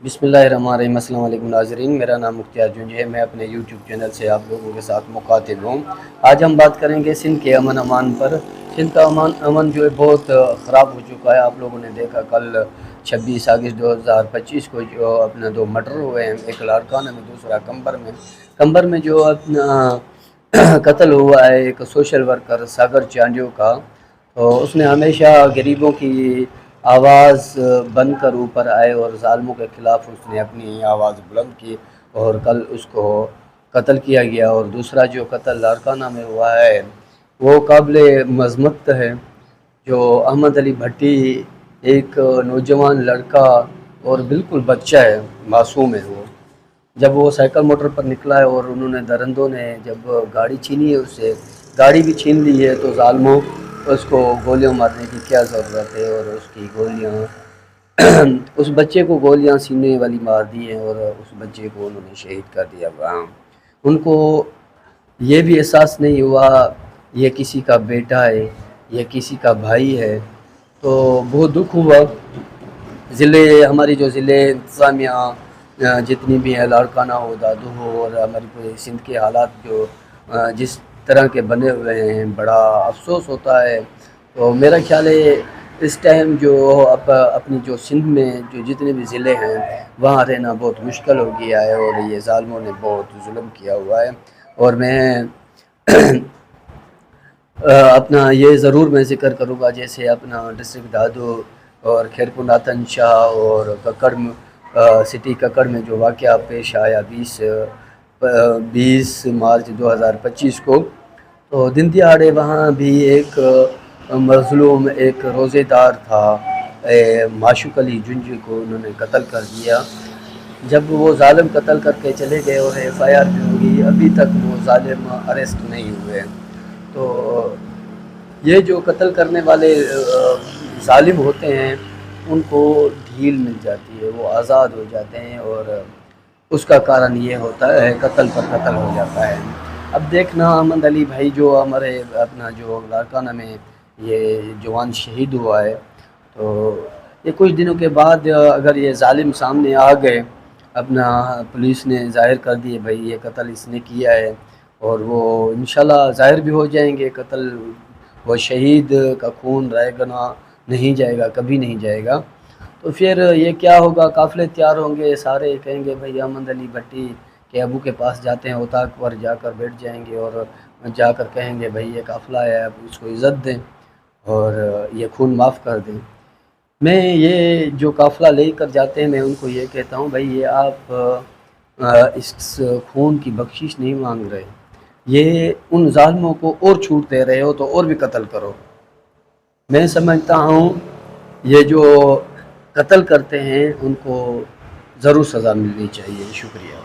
बिस्मिल्लाहिर्रहमानिर्रहीम। अस्सलाम वालेकुम नाज़रीन, मेरा नाम मुख्तियार जुंज है। मैं अपने यूट्यूब चैनल से आप लोगों के साथ मुखातिब हूँ। आज हम बात करेंगे सिंध के अमन अमान पर। सिंध का अमन जो है बहुत ख़राब हो चुका है। आप लोगों ने देखा कल 26 अगस्त 2025 को जो अपना दो मर्डर हुए हैं, एक लाड़काना में दूसरा कंबर में जो अपना कत्ल हुआ है एक सोशल वर्कर सागर चांडियो का। तो उसने हमेशा गरीबों की आवाज़ बन कर ऊपर आए और ज़ालिमों के ख़िलाफ़ उसने अपनी आवाज़ बुलंद की और कल उसको कत्ल किया गया। और दूसरा जो कत्ल लाड़काना में हुआ है वो काबिल मज़म्मत है। जो अहमद अली भट्टी एक नौजवान लड़का और बिल्कुल बच्चा है, मासूम है वो। जब वो साइकिल मोटर पर निकला है और उन्होंने दरिंदों ने जब गाड़ी छीनी है उससे, गाड़ी भी छीन ली है, तो ज़ालिमों उसको गोलियां मारने की क्या ज़रूरत है। और उसकी गोलियां उस बच्चे को गोलियां सीने वाली मार दी हैं और उस बच्चे को उन्होंने शहीद कर दिया वहाँ। उनको ये भी एहसास नहीं हुआ ये किसी का बेटा है, ये किसी का भाई है। तो बहुत दुख हुआ। ज़िले हमारी जो ज़िले इंतज़ामिया जितनी भी हैं, लाड़काना हो, दादू हो, और हमारी पूरे सिंध के हालात जो जिस तरह के बने हुए हैं, बड़ा अफसोस होता है। तो मेरा ख्याल है इस टाइम जो अपनी जो सिंध में जो जितने भी ज़िले हैं वहाँ रहना बहुत मुश्किल हो गया है और ये ज़ालिमों ने बहुत जुल्म किया हुआ है। और मैं अपना ये ज़रूर मैं ज़िक्र करूँगा, जैसे अपना डिस्ट्रिक्ट दादू और खैरपुर नातन शाह और सिटी कक्कड़ में जो वाक़या पेश आया 20 मार्च 2025 को। तो दिन दिहाड़े वहाँ भी एक मज़लूम एक रोज़ेदार था, माशूक अली जुंज को उन्होंने कत्ल कर दिया। जब वो ज़ालिम कत्ल करके चले गए और FIR भी होगी, अभी तक वो ज़ालिम अरेस्ट नहीं हुए। तो ये जो कत्ल करने वाले ज़ालिम होते हैं उनको ढील मिल जाती है, वो आज़ाद हो जाते हैं और उसका कारण ये होता है कत्ल पर कत्ल हो जाता है। अब देखना अहमद अली भाई जो हमारे अपना जो लाड़काना में ये जवान शहीद हुआ है, तो ये कुछ दिनों के बाद अगर ये ज़ालिम सामने आ गए, अपना पुलिस ने ज़ाहिर कर दिए भाई ये कत्ल इसने किया है, और वो इंशाल्लाह ज़ाहिर भी हो जाएंगे कत्ल, वो शहीद का खून रहेगा नहीं जाएगा, कभी नहीं जाएगा। तो फिर ये क्या होगा, काफ़िले तैयार होंगे, सारे कहेंगे भाई अहमद अली भट्टी के अबू के पास जाते हैं, उताक पर जाकर बैठ जाएंगे और जाकर कहेंगे भाई ये काफ़िला है, अब इसको इज़्ज़त दें और ये खून माफ़ कर दें। मैं ये जो काफ़िला लेकर जाते हैं मैं उनको ये कहता हूँ भाई ये आप इस खून की बख्शिश नहीं मांग रहे, ये उन ज़ालिमों को और छूट दे रहे हो, तो और भी कत्ल करो। मैं समझता हूँ ये जो कत्ल करते हैं उनको ज़रूर सज़ा मिलनी चाहिए। शुक्रिया।